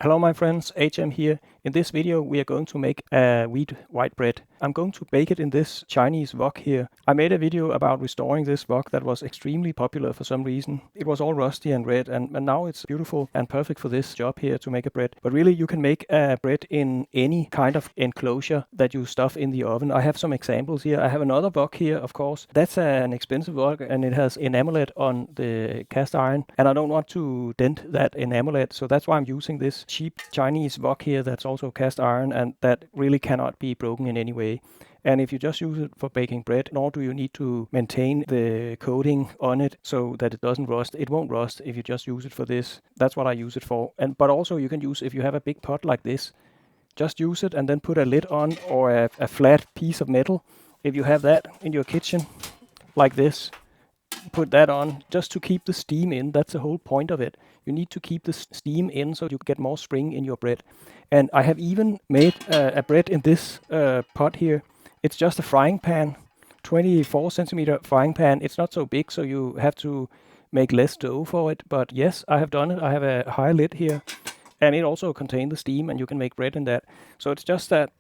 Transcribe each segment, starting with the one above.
Hello my friends, HM here. In this video we are going to make a wheat white bread. I'm going to bake it in this Chinese wok here. I made a video about restoring this wok that was extremely popular for some reason. It was all rusty and red and now it's beautiful and perfect for this job here to make a bread. But really you can make a bread in any kind of enclosure that you stuff in the oven. I have some examples here. I have another wok here, of course. That's an expensive wok and it has enameled on the cast iron and I don't want to dent that enameled, so that's why I'm using this cheap Chinese wok here that's also cast iron and that really cannot be broken in any way. And if you just use it for baking bread, nor do you need to maintain the coating on it so that it doesn't rust. It won't rust if you just use it for this. That's what I use it for. But also you can use, if you have a big pot like this, just use it and then put a lid on or a flat piece of metal. If you have that in your kitchen like this, put that on just to keep the steam in. That's the whole point of it. You need to keep the steam in so you get more spring in your bread. And I have even made a bread in this pot here. It's just a frying pan, 24 centimeter frying pan. It's not so big, so you have to make less dough for it. But yes, I have done it. I have a high lid here, and it also contains the steam, and you can make bread in that. So it's just that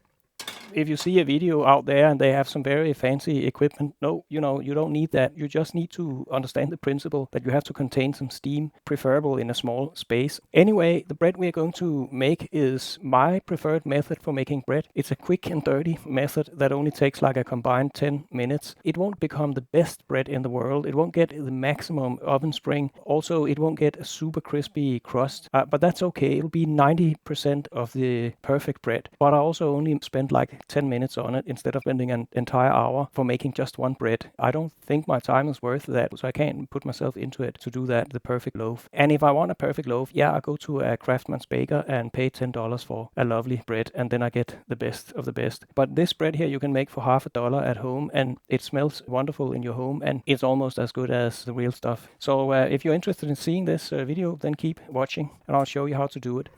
if you see a video out there and they have some very fancy equipment, no, you don't need that. You just need to understand the principle that you have to contain some steam, preferable in a small space. Anyway, the bread we are going to make is my preferred method for making bread. It's a quick and dirty method that only takes like a combined 10 minutes. It won't become the best bread in the world. It won't get the maximum oven spring. Also, it won't get a super crispy crust, but that's okay. It'll be 90% of the perfect bread. But I also only spent like 10 minutes on it instead of spending an entire hour for making just one bread. I don't think my time is worth that, so I can't put myself into it to do that, the perfect loaf. And if I want a perfect loaf, yeah, I go to a craftsman's baker and pay $10 for a lovely bread, and then I get the best of the best. But this bread here you can make for $1 at home, and it smells wonderful in your home, and it's almost as good as the real stuff. So if you're interested in seeing this video, then keep watching, and I'll show you how to do it.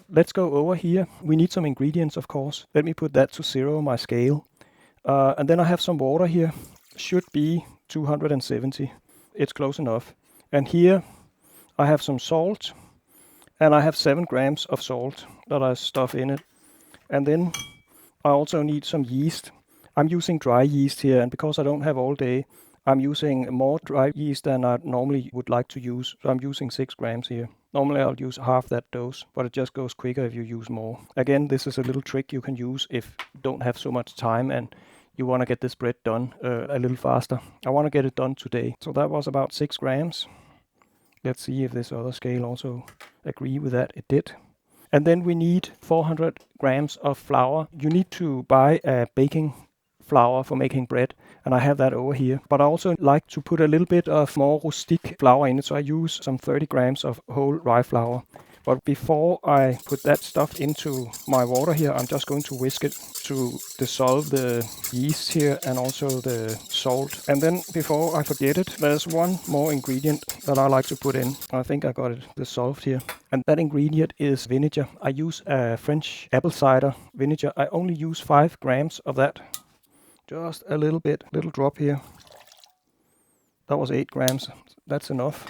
Let's go over here. We need some ingredients, of course. Let me put that to 0, my scale. And then I have some water here. Should be 270. It's close enough. And here I have some salt. And I have 7 grams of salt that I stuff in it. And then I also need some yeast. I'm using dry yeast here, and because I don't have all day, I'm using more dry yeast than I normally would like to use. So I'm using 6 grams here. Normally I'll use half that dose, but it just goes quicker if you use more. Again, this is a little trick you can use if you don't have so much time and you want to get this bread done a little faster. I want to get it done today. So that was about 6 grams. Let's see if this other scale also agree with that. It did. And then we need 400 grams of flour. You need to buy a baking flour for making bread, and I have that over here. But I also like to put a little bit of more rustic flour in it, so I use some 30 grams of whole rye flour. But before I put that stuff into my water here, I'm just going to whisk it to dissolve the yeast here and also the salt. And then before I forget it, there's one more ingredient that I like to put in. I think I got it dissolved here. And that ingredient is vinegar. I use a French apple cider vinegar. I only use 5 grams of that. Just a little bit, little drop here. That was 8 grams. That's enough.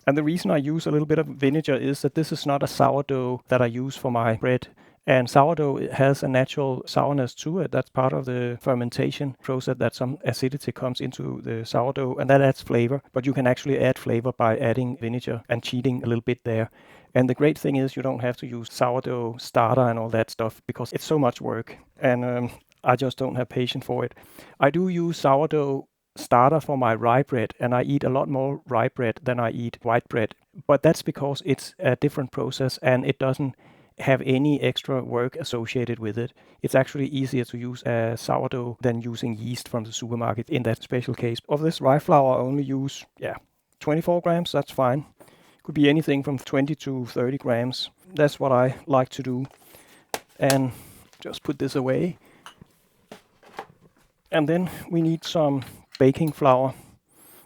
And the reason I use a little bit of vinegar is that this is not a sourdough that I use for my bread. And sourdough has a natural sourness to it. That's part of the fermentation process, that some acidity comes into the sourdough, and that adds flavor. But you can actually add flavor by adding vinegar and cheating a little bit there. And the great thing is you don't have to use sourdough starter and all that stuff because it's so much work. And I just don't have patience for it. I do use sourdough starter for my rye bread, and I eat a lot more rye bread than I eat white bread. But that's because it's a different process and it doesn't have any extra work associated with it. It's actually easier to use a sourdough than using yeast from the supermarket in that special case. Of this rye flour, I only use 24 grams. That's fine. Could be anything from 20 to 30 grams. That's what I like to do. And just put this away. And then we need some baking flour,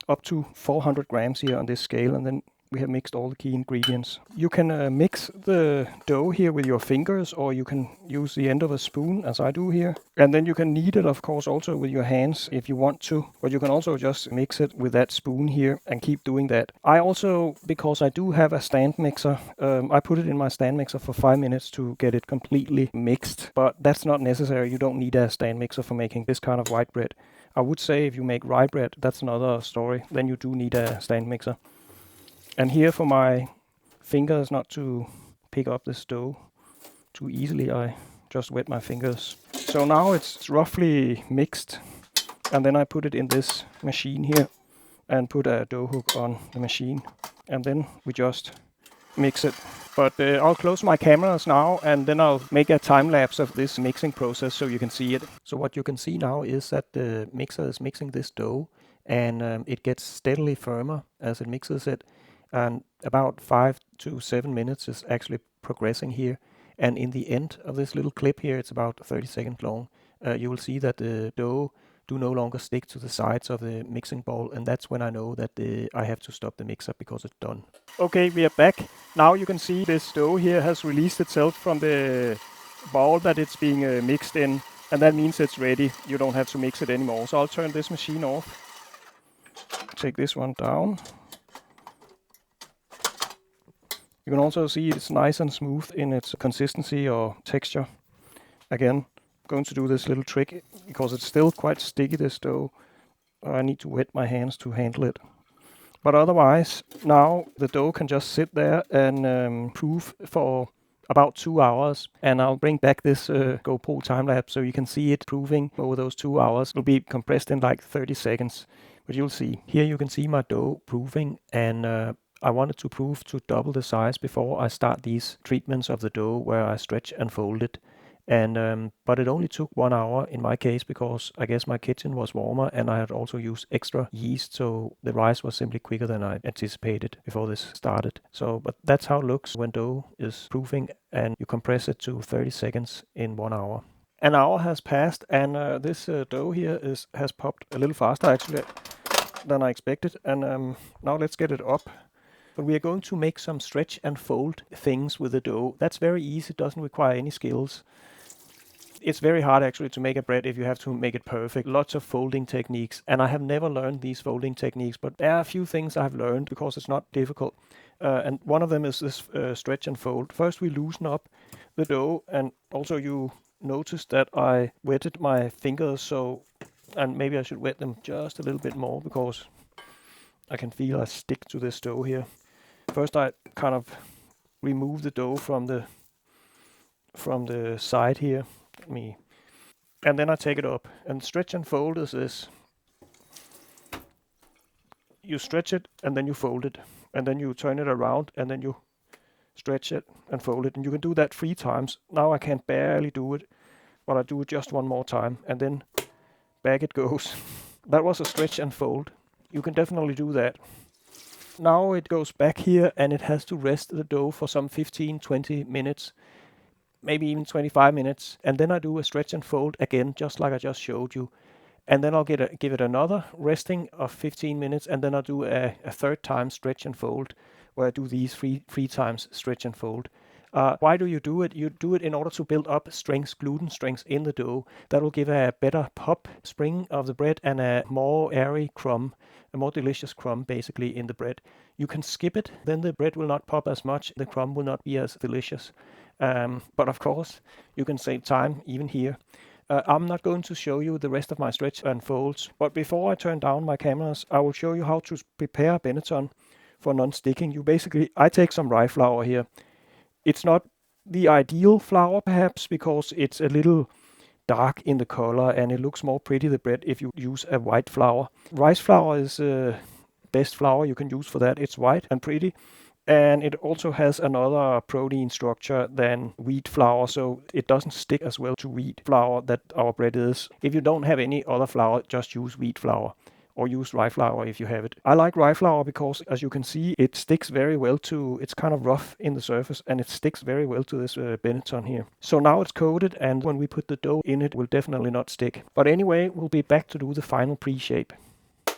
up to 400 grams here on this scale, and then We have mixed all the key ingredients. You can mix the dough here with your fingers, or you can use the end of a spoon as I do here. And then you can knead it, of course, also with your hands if you want to. But you can also just mix it with that spoon here and keep doing that. I also, because I do have a stand mixer, I put it in my stand mixer for 5 minutes to get it completely mixed. But that's not necessary. You don't need a stand mixer for making this kind of white bread. I would say if you make rye bread, that's another story. Then you do need a stand mixer. And here, for my fingers not to pick up this dough too easily, I just wet my fingers. So now it's roughly mixed, and then I put it in this machine here and put a dough hook on the machine, and then we just mix it. But I'll close my cameras now, and then I'll make a time lapse of this mixing process so you can see it. So what you can see now is that the mixer is mixing this dough, and it gets steadily firmer as it mixes it. And about 5 to 7 minutes is actually progressing here. And in the end of this little clip here, it's about 30 seconds long, you will see that the dough do no longer stick to the sides of the mixing bowl, and that's when I know that I have to stop the mixer because it's done. Okay, we are back. Now you can see this dough here has released itself from the bowl that it's being mixed in, and that means it's ready. You don't have to mix it anymore. So I'll turn this machine off. Take this one down. You can also see it's nice and smooth in its consistency or texture. Again, I'm going to do this little trick because it's still quite sticky, this dough. I need to wet my hands to handle it. But otherwise, now the dough can just sit there and proof for about 2 hours. And I'll bring back this GoPro time lapse so you can see it proving over those 2 hours. It'll be compressed in like 30 seconds. But you'll see. Here you can see my dough proving, and I wanted to prove to double the size before I start these treatments of the dough where I stretch and fold it. And but it only took 1 hour in my case because I guess my kitchen was warmer and I had also used extra yeast, so the rise was simply quicker than I anticipated before this started. So, but that's how it looks when dough is proofing and you compress it to 30 seconds in 1 hour. An hour has passed, and this dough here has popped a little faster actually than I expected. And now let's get it up. But we are going to make some stretch and fold things with the dough. That's very easy, it doesn't require any skills. It's very hard actually to make a bread if you have to make it perfect. Lots of folding techniques, and I have never learned these folding techniques, but there are a few things I've learned because it's not difficult. And one of them is this stretch and fold. First we loosen up the dough, and also you noticed that I wetted my fingers, so, and maybe I should wet them just a little bit more because I can feel I stick to this dough here. First I kind of remove the dough from the side here. And then I take it up. And stretch and fold is this. You stretch it and then you fold it. And then you turn it around and then you stretch it and fold it. And you can do that 3 times. Now I can barely do it, but I do it just one more time. And then back it goes. That was a stretch and fold. You can definitely do that. Now it goes back here and it has to rest the dough for some 15-20 minutes, maybe even 25 minutes. And then I do a stretch and fold again, just like I just showed you. And then I'll give it another resting of 15 minutes, and then I'll do a third time stretch and fold, where I do these three times stretch and fold. Why do you do it? You do it in order to build up strength, gluten strength in the dough. That will give a better pop spring of the bread and a more airy crumb, a more delicious crumb basically in the bread. You can skip it, then the bread will not pop as much, the crumb will not be as delicious. But of course, you can save time even here. I'm not going to show you the rest of my stretch and folds, but before I turn down my cameras, I will show you how to prepare banneton for non-sticking. I take some rye flour here. It's not the ideal flour perhaps because it's a little dark in the color and it looks more pretty, the bread, if you use a white flour. Rice flour is the best flour you can use for that. It's white and pretty. And it also has another protein structure than wheat flour, so it doesn't stick as well to wheat flour that our bread is. If you don't have any other flour, just use wheat flour, or use rye flour if you have it. I like rye flour because, as you can see, it sticks very well to, it's kind of rough in the surface, and it sticks very well to this banneton here. So now it's coated, and when we put the dough in, it will definitely not stick. But anyway, we'll be back to do the final pre-shape.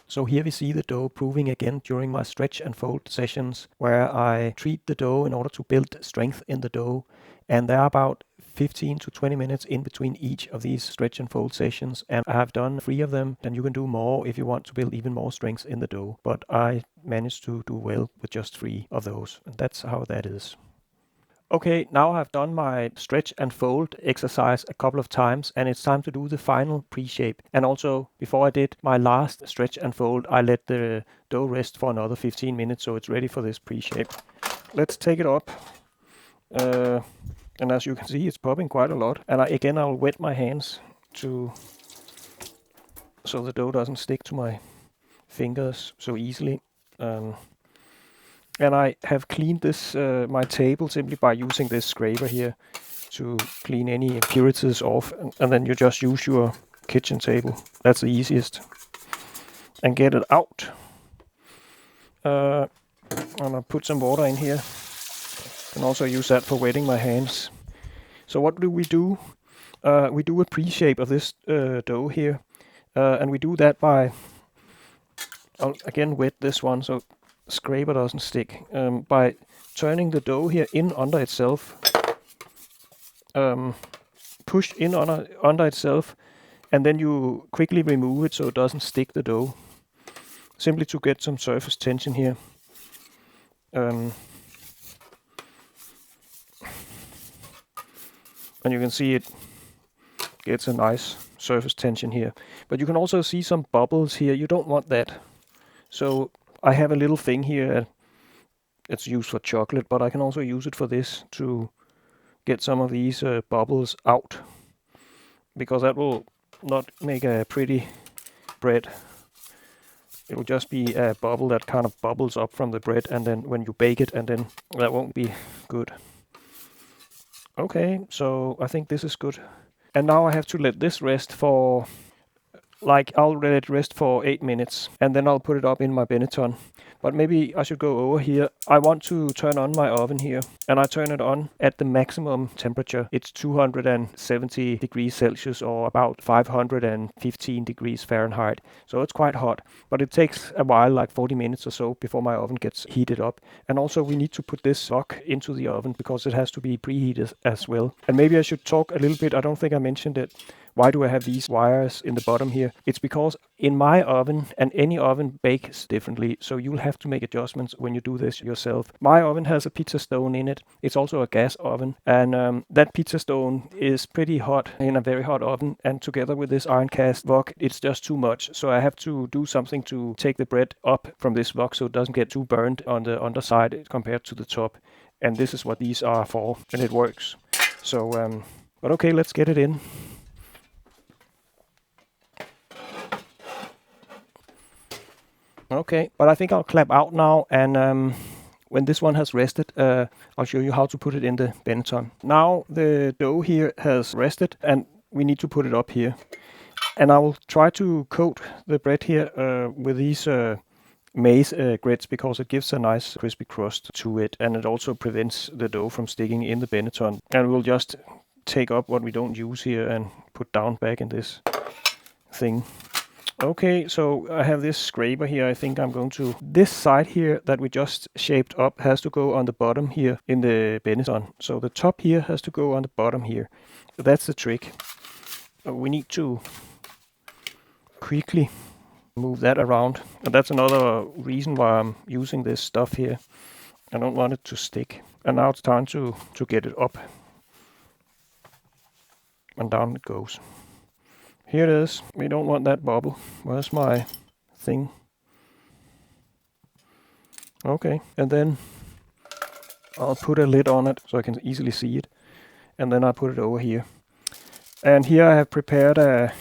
So here we see the dough proving again during my stretch and fold sessions, where I treat the dough in order to build strength in the dough. And there are about 15 to 20 minutes in between each of these stretch and fold sessions, and I have done 3 of them, and you can do more if you want to build even more strength in the dough. But I managed to do well with just 3 of those, and that's how that is. Okay, now I've done my stretch and fold exercise a couple of times, and it's time to do the final pre-shape. And also, before I did my last stretch and fold, I let the dough rest for another 15 minutes, so it's ready for this pre-shape. Let's take it up. And as you can see, it's popping quite a lot. And I'll wet my hands so the dough doesn't stick to my fingers so easily. And I have cleaned this my table simply by using this scraper here to clean any impurities off, and then you just use your kitchen table. That's the easiest. And get it out. I'm gonna put some water in here. And also use that for wetting my hands. So what do? We do a pre-shape of this dough here, and we do that by, I'll again wet this one so scraper doesn't stick, by turning the dough here in under itself, push in under itself, and then you quickly remove it so it doesn't stick the dough, simply to get some surface tension here. And you can see it gets a nice surface tension here. But you can also see some bubbles here. You don't want that. So I have a little thing here. It's used for chocolate, but I can also use it for this to get some of these bubbles out, because that will not make a pretty bread. It will just be a bubble that kind of bubbles up from the bread, and then when you bake it, and then that won't be good. Okay, so I think this is good. And now I have to let this rest for, I'll let it rest for 8 minutes, and then I'll put it up in my banneton. But maybe I should go over here. I want to turn on my oven here, and I turn it on at the maximum temperature. It's 270 degrees Celsius, or about 515 degrees Fahrenheit. So it's quite hot, but it takes a while, like 40 minutes or so, before my oven gets heated up. And also we need to put this wok into the oven because it has to be preheated as well. And maybe I should talk a little bit, I don't think I mentioned it. Why do I have these wires in the bottom here? It's because in my oven, and any oven bakes differently, so you'll have to make adjustments when you do this yourself. My oven has a pizza stone in it. It's also a gas oven, and that pizza stone is pretty hot in a very hot oven, and together with this iron cast wok, it's just too much. So I have to do something to take the bread up from this wok so it doesn't get too burned on the underside compared to the top. And this is what these are for, and it works. So, but okay, let's get it in. Okay, but I think I'll clap out now, and when this one has rested, I'll show you how to put it in the banneton. Now the dough here has rested, and we need to put it up here. And I will try to coat the bread here with these maize grits, because it gives a nice crispy crust to it, and it also prevents the dough from sticking in the banneton. And we'll just take up what we don't use here and put down back in this thing. Okay, so I have this scraper here. I think I'm going to... This side here that we just shaped up has to go on the bottom here in the banneton. So the top here has to go on the bottom here. So that's the trick. We need to quickly move that around. And that's another reason why I'm using this stuff here. I don't want it to stick. And now it's time to get it up. And down it goes. Here it is. We don't want that bubble. Where's my thing? Okay, and then I'll put a lid on it so I can easily see it. And then I put it over here. And here I have prepared a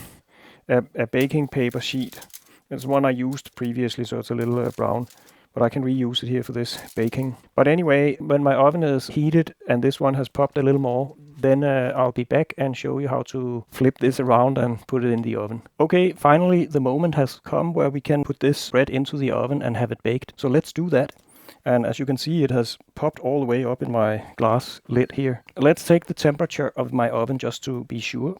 baking paper sheet. It's one I used previously, so it's a little brown. But I can reuse it here for this baking. But anyway, when my oven is heated and this one has popped a little more, then I'll be back and show you how to flip this around and put it in the oven. Okay, finally the moment has come where we can put this bread into the oven and have it baked. So let's do that. And as you can see, it has popped all the way up in my glass lid here. Let's take the temperature of my oven just to be sure.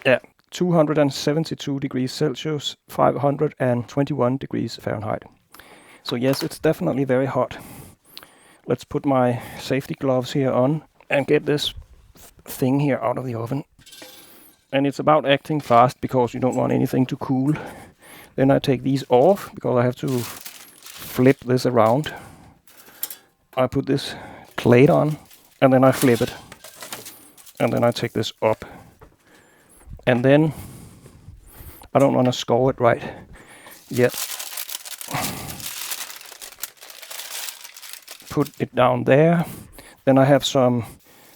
Yeah, 272 degrees Celsius, 521 degrees Fahrenheit. So yes, it's definitely very hot. Let's put my safety gloves here on and get this thing here out of the oven. And it's about acting fast because you don't want anything to cool. Then I take these off because I have to flip this around. I put this plate on and then I flip it. And then I take this up. And then I don't want to score it right yet. Put it down there. Then I have some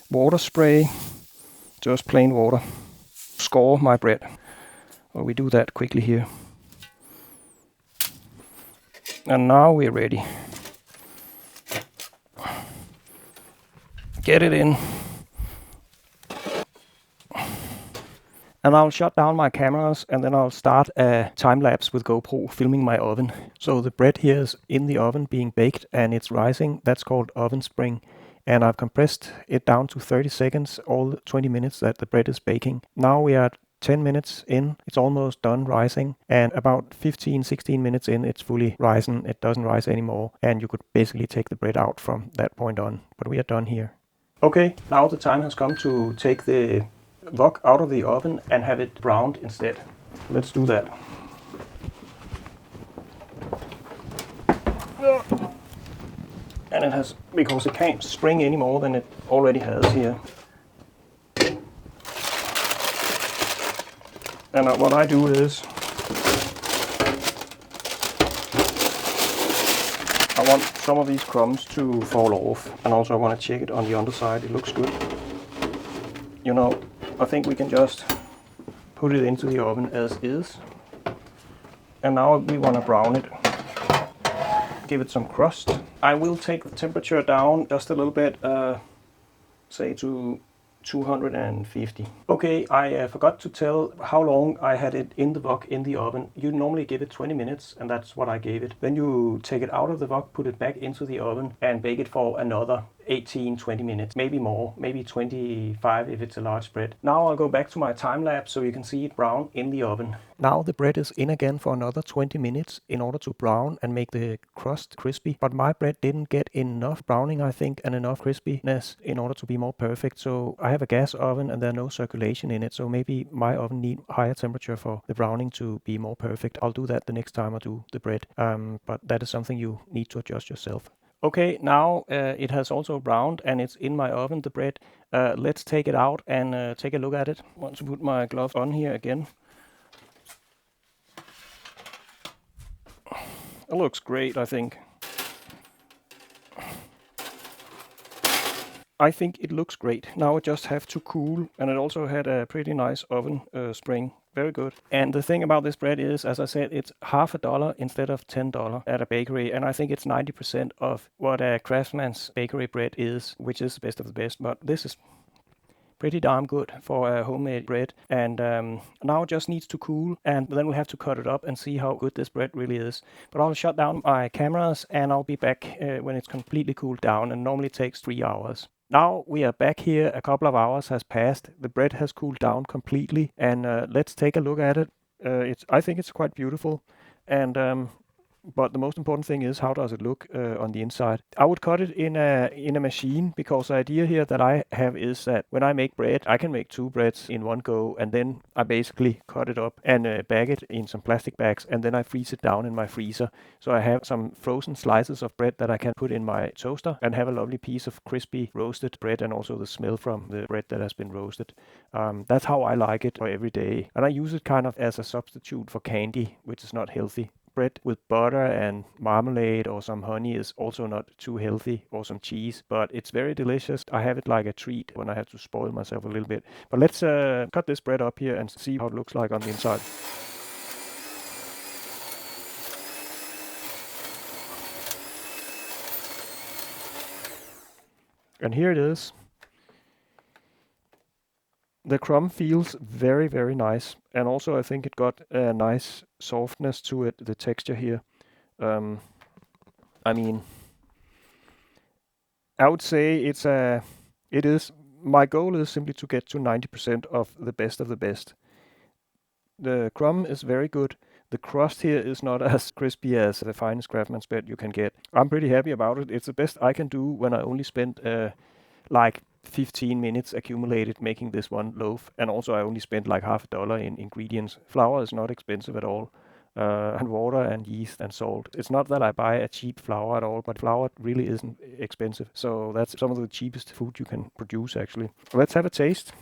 water spray, just plain water. Score my bread. Well, we do that quickly here. And now we're ready. Get it in. And I'll shut down my cameras and then I'll start a time lapse with GoPro filming my oven. So the bread here is in the oven being baked and it's rising. That's called oven spring. And I've compressed it down to 30 seconds, all 20 minutes that the bread is baking. Now we are at 10 minutes in, it's almost done rising, and about 15-16 minutes in, it's fully risen. It doesn't rise anymore, and you could basically take the bread out from that point on. But we are done here. Okay, now the time has come to take the wok out of the oven and have it browned instead. Let's do that. And it has, because it can't spring any more than it already has here. And what I do is, I want some of these crumbs to fall off, and also I want to check it on the underside. It looks good. You know, I think we can just put it into the oven as is. And now we want to brown it. Give it some crust. I will take the temperature down just a little bit, say to 250. Okay, I forgot to tell how long I had it in the wok in the oven. You normally give it 20 minutes, and that's what I gave it. Then you take it out of the wok, put it back into the oven, and bake it for another 18-20 minutes, maybe more, maybe 25 if it's a large bread. Now I'll go back to my time lapse so you can see it brown in the oven. Now the bread is in again for another 20 minutes in order to brown and make the crust crispy. But my bread didn't get enough browning, I think, and enough crispiness in order to be more perfect. So I have a gas oven and there's no circulation in it. So maybe my oven needs higher temperature for the browning to be more perfect. I'll do that the next time I do the bread. But that is something you need to adjust yourself. Okay, now it has also browned and it's in my oven, the bread. Let's take it out and take a look at it. I want to put my gloves on here again. It looks great, I think. I think it looks great. Now it just have to cool, and it also had a pretty nice oven spring. Very good. And the thing about this bread is, as I said, it's $1 instead of $10 at a bakery, and I think it's 90% of what a craftsman's bakery bread is, which is the best of the best. But this is pretty darn good for a homemade bread. And now it just needs to cool, and then we'll have to cut it up and see how good this bread really is. But I'll shut down my cameras and I'll be back when it's completely cooled down, and normally it takes 3 hours. Now we are back here. A couple of hours has passed. The bread has cooled down completely, and let's take a look at it. I think it's quite beautiful, and but the most important thing is, how does it look on the inside? I would cut it in a machine, because the idea here that I have is that when I make bread, I can make 2 breads in one go, and then I basically cut it up and bag it in some plastic bags, and then I freeze it down in my freezer. So I have some frozen slices of bread that I can put in my toaster and have a lovely piece of crispy roasted bread, and also the smell from the bread that has been roasted. That's how I like it for every day. And I use it kind of as a substitute for candy, which is not healthy. Bread with butter and marmalade or some honey is also not too healthy, or some cheese, but it's very delicious. I have it like a treat when I have to spoil myself a little bit. But let's cut this bread up here and see how it looks like on the inside. And here it is. The crumb feels very, very nice, and also I think it got a nice softness to it, the texture here. I mean, I would say my goal is simply to get to 90% of the best of the best. The crumb is very good. The crust here is not as crispy as the finest craftsman's bread you can get. I'm pretty happy about it. It's the best I can do when I only spent like 15 minutes accumulated making this one loaf. And also I only spent like $50 in ingredients. Flour is not expensive at all. And water and yeast and salt. It's not that I buy a cheap flour at all, but flour really isn't expensive. So that's some of the cheapest food you can produce actually. Let's have a taste.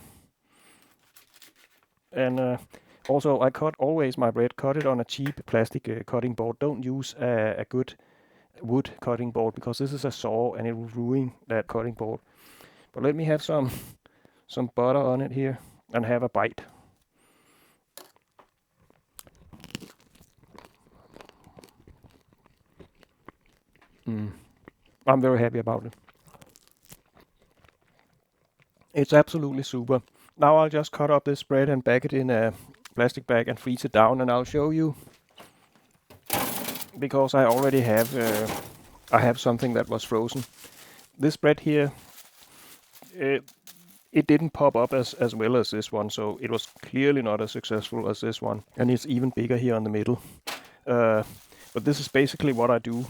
And also I cut always my bread, cut it on a cheap plastic cutting board. Don't use a good wood cutting board because this is a saw and it will ruin that cutting board. But let me have some butter on it here and have a bite. I'm very happy about it. It's absolutely super. Now I'll just cut up this bread and bag it in a plastic bag and freeze it down, and I'll show you because I already have something that was frozen. This bread here, it didn't pop up as well as this one, so it was clearly not as successful as this one, and it's even bigger here on the middle. But this is basically what I do.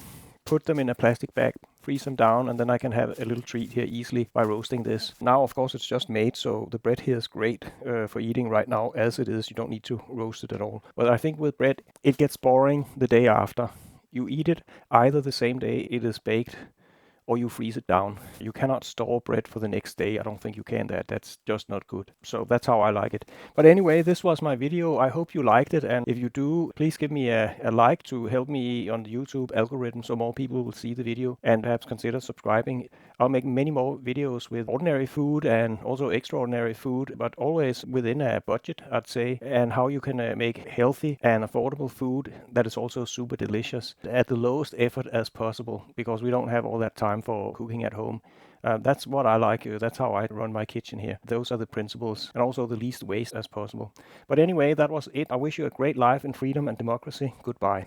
Put them in a plastic bag, freeze them down, and then I can have a little treat here easily by roasting this. Now, of course, it's just made, so the bread here is great for eating right now as it is. You don't need to roast it at all. But I think with bread, it gets boring the day after. You eat it either the same day it is baked or you freeze it down. You cannot store bread for the next day. I don't think you can that. That's just not good. So that's how I like it. But anyway, this was my video. I hope you liked it. And if you do, please give me a like to help me on the YouTube algorithm so more people will see the video, and perhaps consider subscribing. I'll make many more videos with ordinary food and also extraordinary food, but always within a budget, I'd say, and how you can make healthy and affordable food that is also super delicious at the lowest effort as possible, because we don't have all that time for cooking at home. That's what I like. That's how I run my kitchen here. Those are the principles, and also the least waste as possible. But anyway, that was it. I wish you a great life in freedom and democracy. Goodbye.